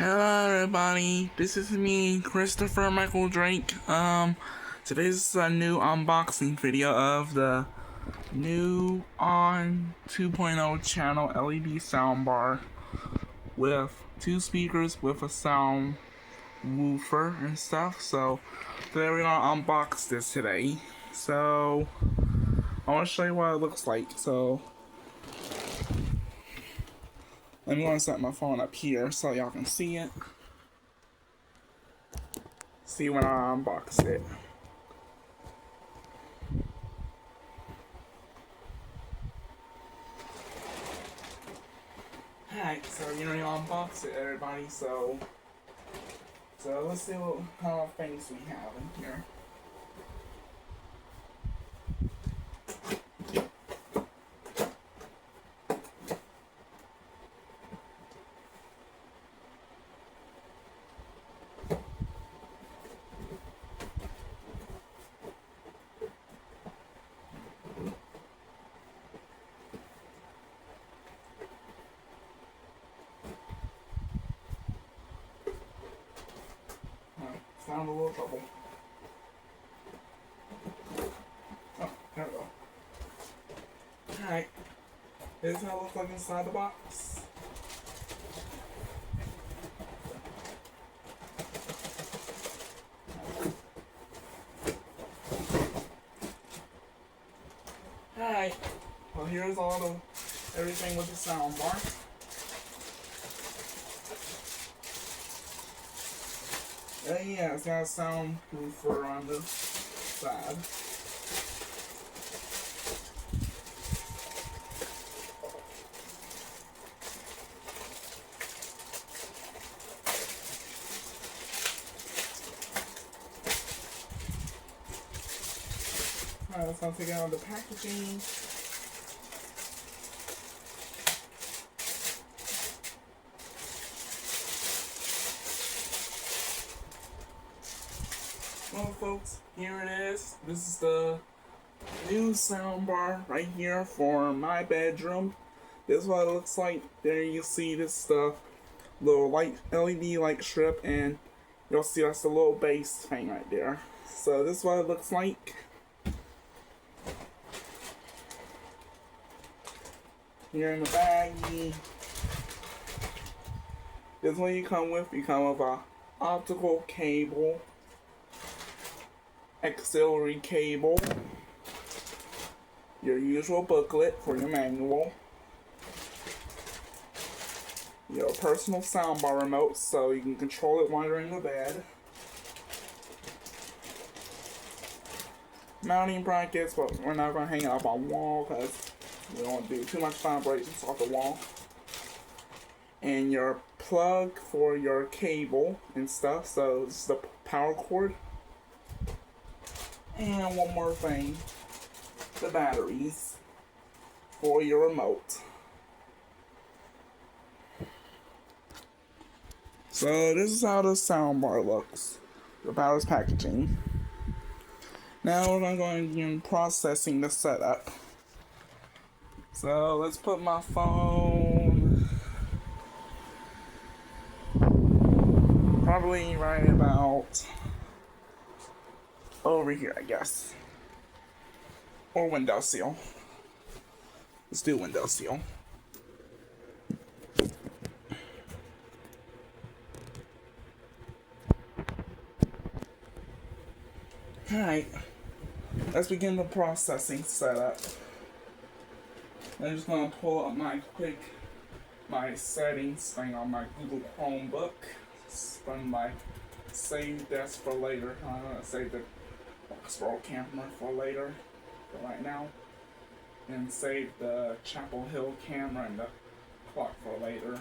Hello everybody, this is me, Christopher Michael Drake. Today's a new unboxing video of the new On 2.0 channel LED soundbar with two speakers with a sound woofer and stuff. So today we're gonna unbox this today. So I want to show you what it looks like. So I'm going to set my phone up here so y'all can see it. See when I unbox it. Alright, so you know unbox it, everybody. So let's see what kind of things we have in here. Found a little trouble. Oh, there we go. Alright. This is how it looks like inside the box. Alright. Well, here's all the everything with the sound bar. Yeah, it's got a soundproofer on the side. Alright, let's now take out the packaging. Well, folks, here it is. This is the new soundbar right here for my bedroom. This is what it looks like. There you see this little light LED light strip, and you'll see that's the little bass thing right there. So this is what it looks like. Here in the baggie. This is what you come with. You come with a optical cable, auxiliary cable, your usual booklet for your manual, your personal soundbar remote so you can control it while you're in the bed, mounting brackets, but we're not going to hang it up on the wall because we don't want to do too much vibrations off the wall, and your plug for your cable and stuff. So this is the power cord. And one more thing, the batteries for your remote. So this is how the soundbar looks about its packaging. Now we're going to begin processing the setup. So let's put my phone probably right about over here, I guess. Or windowsill. Let's do windowsill. Alright. Let's begin the processing setup. I'm just gonna pull up my settings thing on my Google Chromebook. Run my save this for later. I'm gonna save the scroll camera for later, for right now, and save the Chapel Hill camera and the clock for later.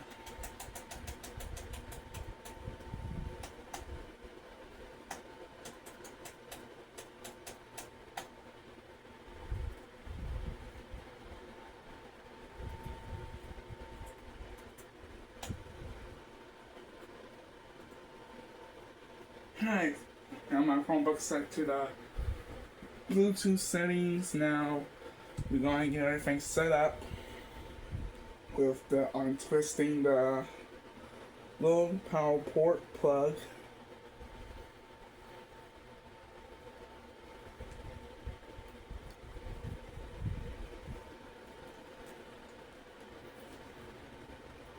Alright, now my Chromebook set to the Bluetooth settings. Now we're going to get everything set up with the untwisting the little power port plug.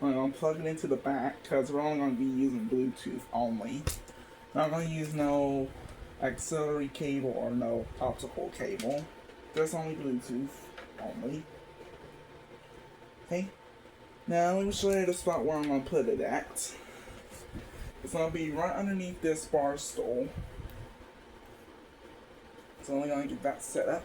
I'm going to plug it into the back because we're only going to be using Bluetooth only. Not going to use no auxiliary cable or no optical cable. Just only Bluetooth only. Okay. Now let me show you the spot where I'm going to put it at. It's going to be right underneath this bar stool. So I'm only going to get that set up.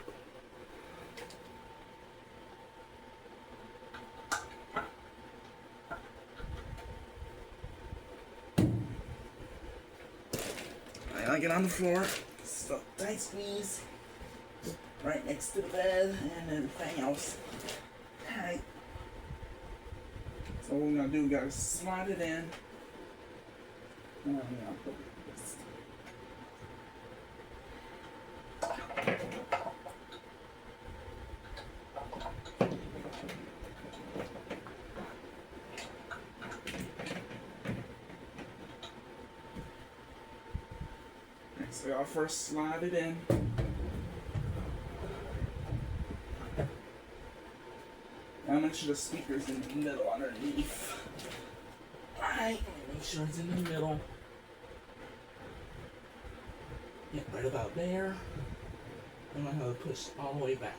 I get on the floor, so tight squeeze, right next to the bed and everything else. Alright. So what we're gonna do, we gotta slide it in. And I'm gonna put this. So I'll first slide it in. Now make sure the speaker's in the middle underneath. Alright, make sure it's in the middle. Yeah, right about there. I'm gonna have to push all the way back.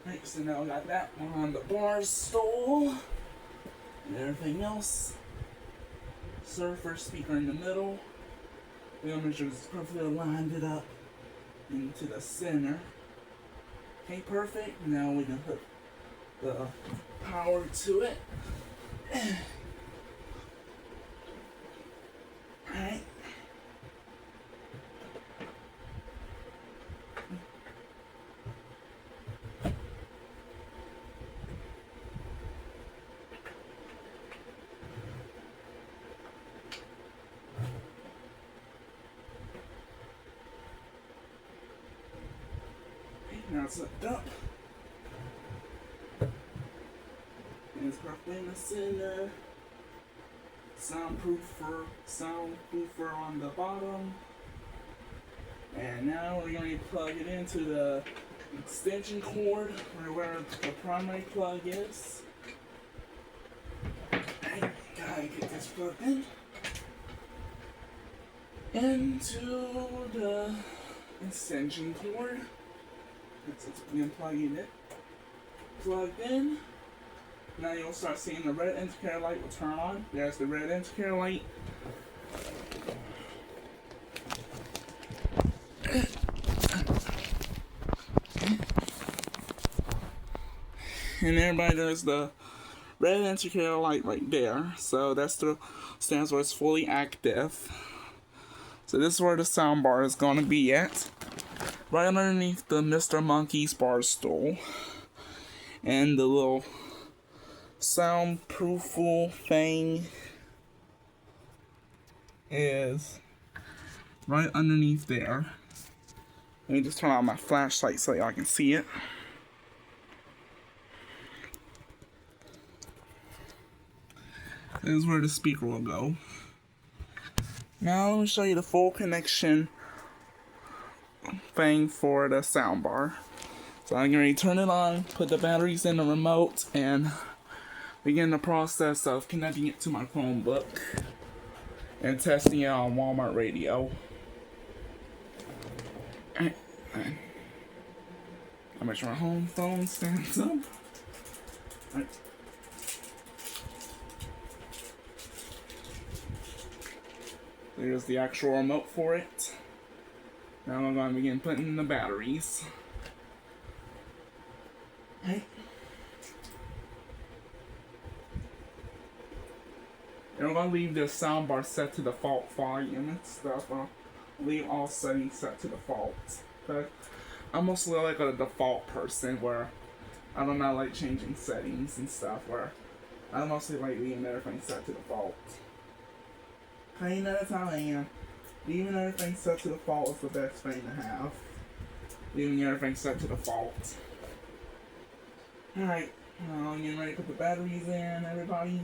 Alright, so now I got that one on the bar stool. And everything else. Surfer speaker in the middle. We want to make sure it's perfectly lined it up into the center. Okay, perfect. Now we can put the power to it. Alright. Now it's hooked up. And it's perfectly in the center. Soundproofer on the bottom. And now we're going to plug it into the extension cord where the primary plug is. And gotta get this plugged in. Into the extension cord. It's been plugging it. Plugged in. Now you'll start seeing the red indicator light will turn on. There's the red indicator light. And everybody, there's the red indicator light right there. So that's the stands for it's fully active. So this is where the soundbar is going to be at. Right underneath the Mr. Monkey's bar stool. And the little soundproofable thing is right underneath there. Let me just turn on my flashlight so y'all can see it. This is where the speaker will go. Now let me show you the full connection thing for the soundbar. So I'm going to turn it on, put the batteries in the remote, and begin the process of connecting it to my Chromebook and testing it on Walmart radio. Alright. I'll make sure my home phone stands up. Alright. There's the actual remote for it. Now I'm going to begin putting in the batteries. Okay. And I'm going to leave this soundbar set to default volume and stuff. I'll leave all settings set to default. But I'm mostly like a default person where I don't know, like changing settings and stuff, where I mostly like leaving everything set to default. Okay, that's how I am. Leaving everything set to default is the best thing to have. Leaving everything set to default. Alright. I'm getting ready to put the batteries in, everybody.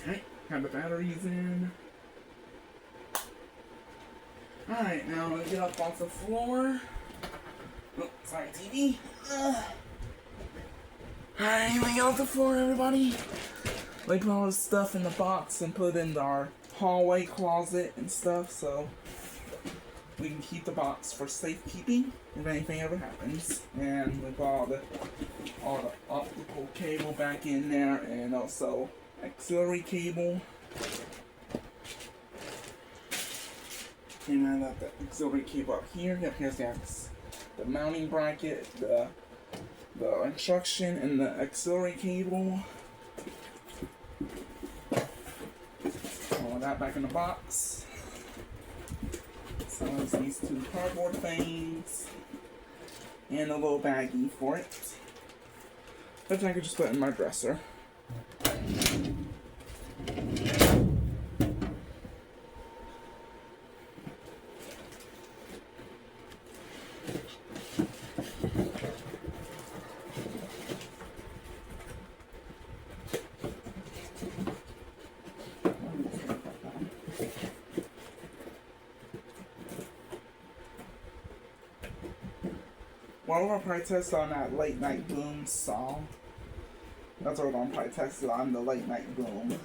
Okay, have the batteries in. Alright, now I'm gonna get up off the floor. Oh, sorry, TV. Alright, we get off the floor, everybody. We put all this stuff in the box and put it in our hallway closet and stuff, so we can keep the box for safekeeping if anything ever happens. And we put all the optical cable back in there, and also auxiliary cable. And I left the auxiliary cable up here. Up here's the mounting bracket, the instruction, and the auxiliary cable. All that back in the box. So there's these two cardboard things, and a little baggie for it, which I could just put in my dresser. Well, we're gonna probably test on that Late Night Boom song. That's what we're gonna probably test it on, the Late Night Boom.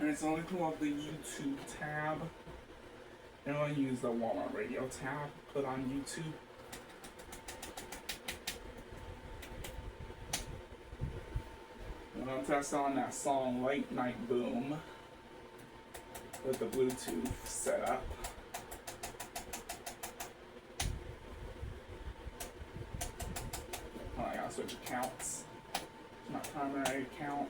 Alright, so I'm going to pull up the YouTube tab. And I'm going to use the Walmart Radio tab, put on YouTube. I'm going to test on that song Late Night Boom with the Bluetooth setup. Oh, I gotta switch accounts. My primary account.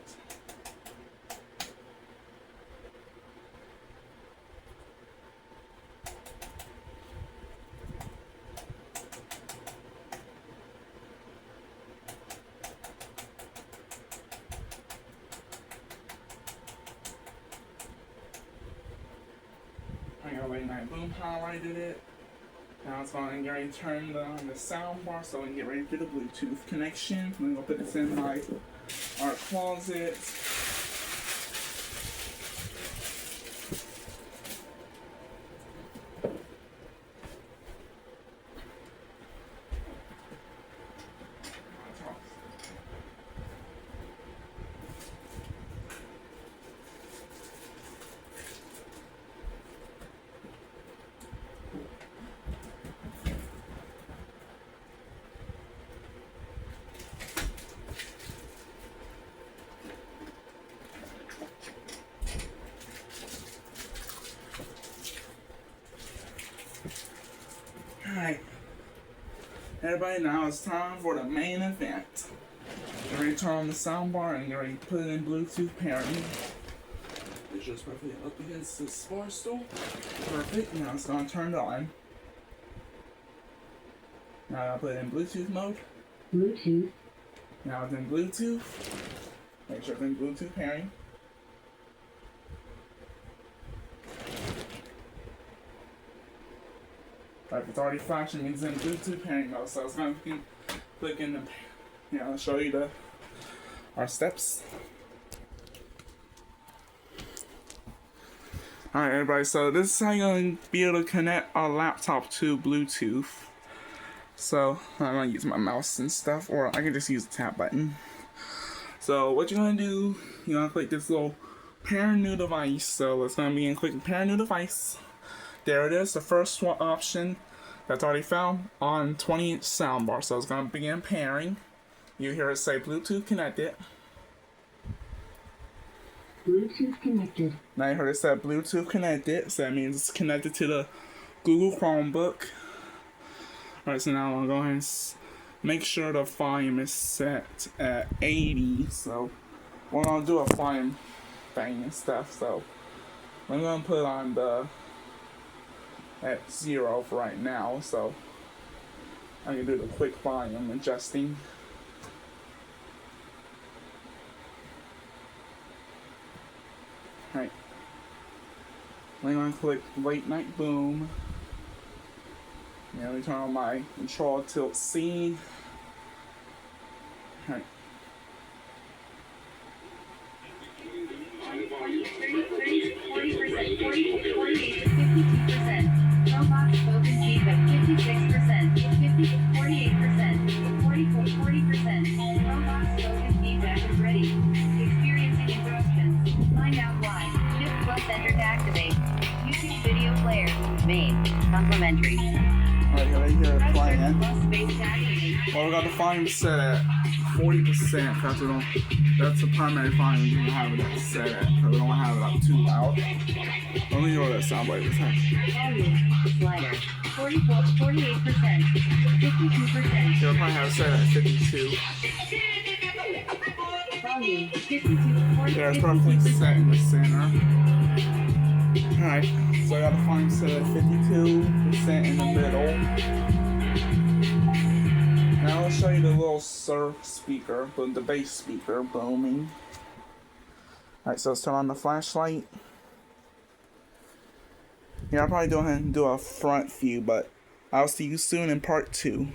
I got Late Night Boom highlighted it. Now it's going to get ready to turn on the soundbar so we can get ready for the Bluetooth connection. I'm going to put this in my art closet. Alright, everybody, now it's time for the main event. Get ready to turn on the soundbar and get ready to put it in Bluetooth pairing. It's just perfectly up against this bar stool. Perfect, now it's going to turn it on. Now I'll put it in Bluetooth mode. Bluetooth. Now it's in Bluetooth. Make sure it's in Bluetooth pairing. Right, it's already flashing, means in Bluetooth pairing mode, so it's going to click in the, I'll show you our steps. Alright everybody, so this is how you're going to be able to connect our laptop to Bluetooth. So, I'm going to use my mouse and stuff, or I can just use the tab button. So, what you're going to do, you're going to click this little pair new device. So, it's going to be in click pair new device. There it is, the first one option that's already found on 20-inch soundbar. So it's going to begin pairing. You hear it say Bluetooth connected. Bluetooth connected. Now you heard it said Bluetooth connected, so that means it's connected to the Google Chromebook. Alright, so now I'm going to go ahead and make sure the volume is set at 80. So we're going to do a volume thing and stuff. So I'm going to put on the at 0 for right now. So I can do the quick volume adjusting. Alright. I'm going to click Late Night Boom. Let me turn on my Control Tilt C. Alright. Robot spoken feedback 56%, 48%, 40%. Robot spoken feedback is ready. Experiencing interruptions. Find out why. Shift plus enter to activate. YouTube video player. Main. Complimentary. Alright, right here playing. Plus space to activate. Well, we got the volume set at 40%. That's the primary volume we don't have it set at, because we don't have it up too loud. Let me know that soundbite this time. Volume. Slider. 48%. 52%. You'll probably have it set at 52. Volume. 52. Yeah, it's perfectly set in the center. Alright, so I got the volume set at 52% in the middle. Now I'll show you the little surf speaker, the bass speaker booming. Alright, so let's turn on the flashlight. Yeah, I'll probably go ahead and do a front view, but I'll see you soon in part 2.